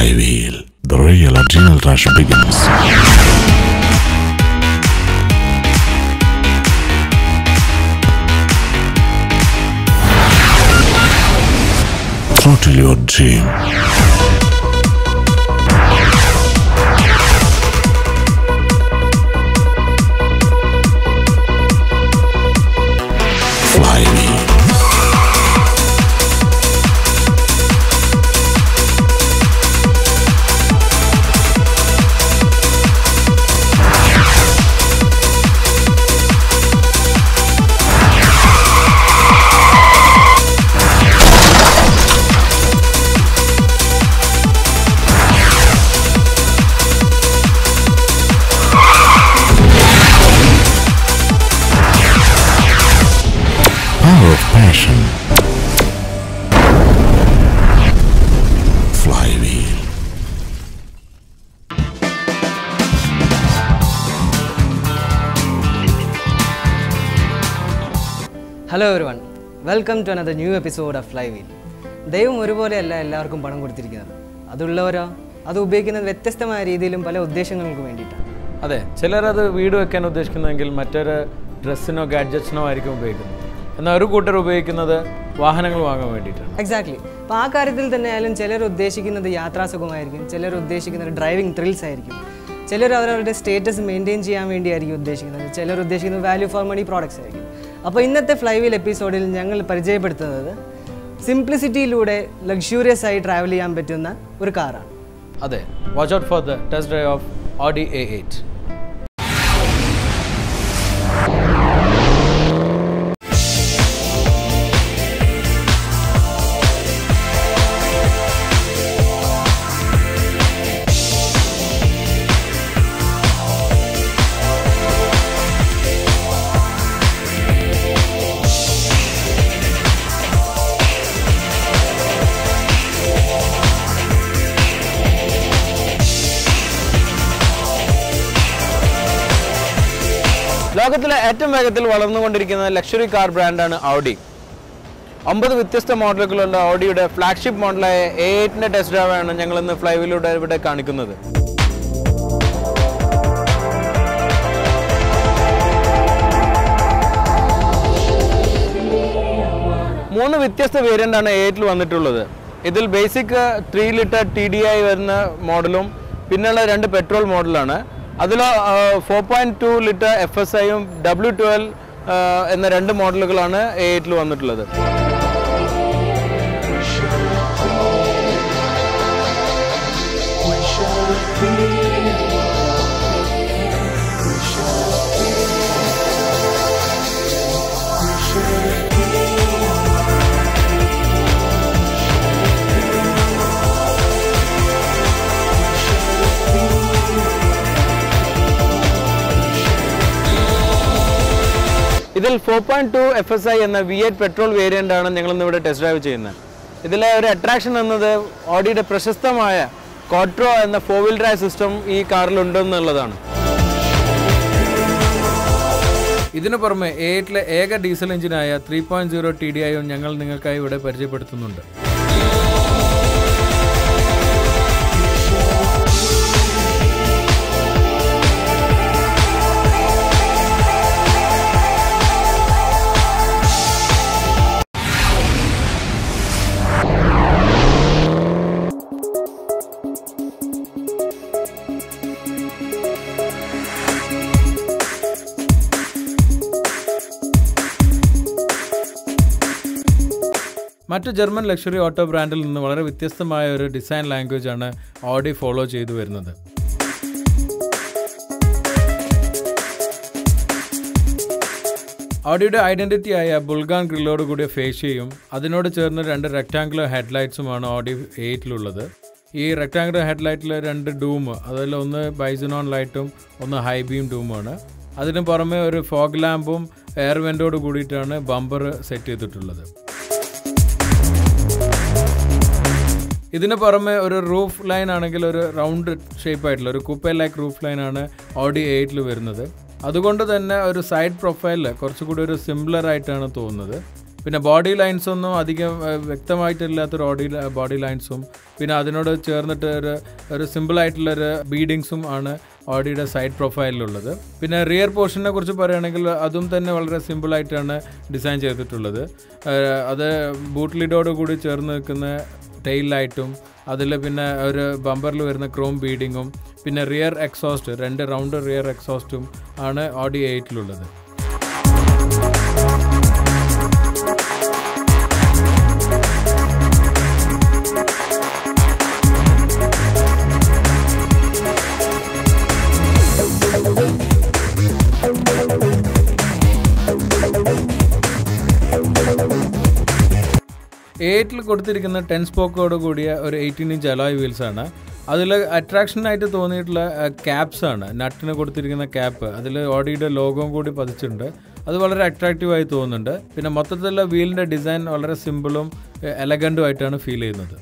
Flywheel, the real adrenal rush begins. Throttle your dream. Flywheel. Power of passion. Flywheel. Hello everyone, welcome to another new episode of Flywheel. ദൈവം ഒരുപോലെയല്ല എല്ലാവർക്കും പണം കൊടുത്തിരിക്കുന്നത്. അതുള്ളവരോ അത് ഉപയോഗിക്കുന്നത് വ്യത്യസ്തമായ രീതിയിലും പല ഉദ്ദേശങ്ങൾക്ക് വേണ്ടിയിട്ടാണ്. അതെ, ചിലരത് വീട് വെക്കാൻ ഉദ്ദേശിക്കുന്നെങ്കിൽ മറ്റൊരു ഡ്രസ്സിനോ ഗാഡ്ജറ്റ്സിനോ ആയിരിക്കും ഉപയോഗിക്കുന്നത്. എന്നാൽ ഒരു കൂട്ടർ ഉപയോഗിക്കുന്നത് വാഹനങ്ങൾ വാങ്ങാൻ വേണ്ടിയിട്ടാണ്. എക്സാക്ട്ലി. അപ്പോൾ ആ കാര്യത്തിൽ തന്നെ ആയാലും ചിലർ ഉദ്ദേശിക്കുന്നത് യാത്രാസുഖമായിരിക്കും, ചിലർ ഉദ്ദേശിക്കുന്നത് ഡ്രൈവിംഗ് ത്രിൽസ് ആയിരിക്കും, ചിലർ അവരവരുടെ സ്റ്റേറ്റസ് മെയിൻറ്റെയിൻ ചെയ്യാൻ വേണ്ടിയായിരിക്കും ഉദ്ദേശിക്കുന്നത്, ചിലർ ഉദ്ദേശിക്കുന്നത് വാല്യൂ ഫോർ മണി പ്രോഡക്ട്സ് ആയിരിക്കും. അപ്പോൾ ഇന്നത്തെ ഫ്ലൈവീൽ എപ്പിസോഡിൽ ഞങ്ങൾ പരിചയപ്പെടുത്തുന്നത് സിംപ്ലിസിറ്റിയിലൂടെ ലക്ഷൂറിയസ് ആയി ട്രാവൽ ചെയ്യാൻ പറ്റുന്ന ഒരു കാറാണ്. അതെ, watch out for the test drive of Audi A8. ലോകത്തിലെ ഏറ്റവും വേഗത്തിൽ വളർന്നുകൊണ്ടിരിക്കുന്ന ലക്ഷറി കാർ ബ്രാൻഡാണ് Audi. 9 വ്യത്യസ്ത മോഡലുകളുള്ള ഓഡിയുടെ ഫ്ലാഗ്ഷിപ്പ് മോഡലായ A8ന്റെ ടെസ്റ്റ് ഡ്രൈവാണ് ഞങ്ങൾ ഇന്ന് ഫ്ലൈവീലിലൂടെ ഇവിടെ കാണിക്കുന്നത്. മൂന്ന് വ്യത്യസ്ത വേരിയന്റാണ് A8ൽ വന്നിട്ടുള്ളത്. ഇതിൽ ബേസിക് 3 ലിറ്റർ TDI വരുന്ന മോഡലും പിന്നെയുള്ള 2 പെട്രോൾ മോഡലാണ്. അതിൽ 4.2 ലിറ്റർ FSIയും W12 എന്ന 2 മോഡലുകളാണ് A8ൽ വന്നിട്ടുള്ളത്. ഇതിൽ 4.2 FSI എന്ന V8 പെട്രോൾ വേരിയൻ്റ് ആണ് ഞങ്ങളിന്ന് ഇവിടെ ടെസ്റ്റ് ഡ്രൈവ് ചെയ്യുന്നത്. ഇതിലെ ഒരു അട്രാക്ഷൻ എന്നത് ഓഡിയുടെ പ്രശസ്തമായ ക്വാട്രോ എന്ന 4-wheel drive സിസ്റ്റം ഈ കാറിലുണ്ടെന്നുള്ളതാണ്. ഇതിനു പുറമെ A8ലെ ഏക ഡീസൽ എഞ്ചിനായ 3.0 TDIയും ഞങ്ങൾ നിങ്ങൾക്കായി ഇവിടെ പരിചയപ്പെടുത്തുന്നുണ്ട്. മറ്റു ജർമ്മൻ ലക്ഷറി ഓട്ടോ ബ്രാൻഡിൽ നിന്ന് വളരെ വ്യത്യസ്തമായ ഒരു ഡിസൈൻ ലാംഗ്വേജ് ആണ് Audi ഫോളോ ചെയ്തു വരുന്നത്. Audiയുടെ ഐഡന്റിറ്റി ആയ ബുൾഗാൻ ഗ്രില്ലോട് കൂടിയ ഫേഷ്യയും അതിനോട് ചേർന്ന് 2 റെക്ടാങ്കുലർ ഹെഡ്ലൈറ്റ്സുമാണ് Audi A8ലുള്ളത്. ഈ റെക്ടാങ്കുലർ ഹെഡ്ലൈറ്റിൽ 2 ഡൂം, അതിൽ ഒന്ന് ബൈസനോൺ ലൈറ്റും ഒന്ന് ഹൈ ബീം ഡൂമാണ്. അതിന് പുറമെ ഒരു ഫോഗ് ലാമ്പും എയർ വെന്റോട് കൂടിയിട്ടാണ് ബമ്പർ സെറ്റ് ചെയ്തിട്ടുള്ളത്. ഇതിന് പുറമെ ഒരു റൂഫ് ലൈൻ ആണെങ്കിൽ ഒരു റൗണ്ട് ഷേപ്പ് ആയിട്ടുള്ള ഒരു കൂപ്പേ ലൈക്ക് റൂഫ് ലൈനാണ് Audi A8ൽ വരുന്നത്. അതുകൊണ്ട് തന്നെ ഒരു സൈഡ് പ്രൊഫൈലിൽ കുറച്ചുകൂടി ഒരു സിംപ്ലർ ആയിട്ടാണ് തോന്നുന്നത്. പിന്നെ ബോഡി ലൈൻസൊന്നും അധികം വ്യക്തമായിട്ടില്ലാത്തൊരു ബോഡി ലൈൻസും പിന്നെ അതിനോട് ചേർന്നിട്ട് ഒരു സിമ്പിളായിട്ടുള്ളൊരു ബീഡിങ്സും ആണ് ഓഡിയുടെ സൈഡ് പ്രൊഫൈലിലുള്ളത്. പിന്നെ റിയർ പോർഷനെ കുറിച്ച് പറയുകയാണെങ്കിൽ അതും തന്നെ വളരെ സിമ്പിളായിട്ടാണ് ഡിസൈൻ ചെയ്തിട്ടുള്ളത്. അത് ബൂട്ട് ലിഡോട് കൂടി ചേർന്ന് നിൽക്കുന്ന ടെയിൽ ലൈറ്റും അതിൽ പിന്നെ ഒരു ബമ്പറിൽ വരുന്ന ക്രോം ബീഡിങ്ങും പിന്നെ റിയർ എക്സോസ്റ്റ് 2 റൗണ്ട് റിയർ എക്സോസ്റ്റും ആണ് ഓഡി 8ലുള്ളത്. എയ്റ്റിൽ കൊടുത്തിരിക്കുന്ന 10 സ്പോക്കോട് കൂടിയ ഒരു 18-inch അലോയ് വീൽസാണ്. അതിൽ അട്രാക്ഷനായിട്ട് തോന്നിയിട്ടുള്ള ക്യാപ്സാണ്. നട്ടിന് കൊടുത്തിരിക്കുന്ന ക്യാപ്പ് അതിൽ ഓഡിയുടെ ലോഗോയും കൂടി പതിച്ചിട്ടുണ്ട്. അത് വളരെ അട്രാക്റ്റീവായി തോന്നുന്നുണ്ട്. പിന്നെ മൊത്തത്തിലുള്ള വീലിൻ്റെ ഡിസൈൻ വളരെ സിമ്പിളും എലഗൻറ്റും ആയിട്ടാണ് ഫീൽ ചെയ്യുന്നത്.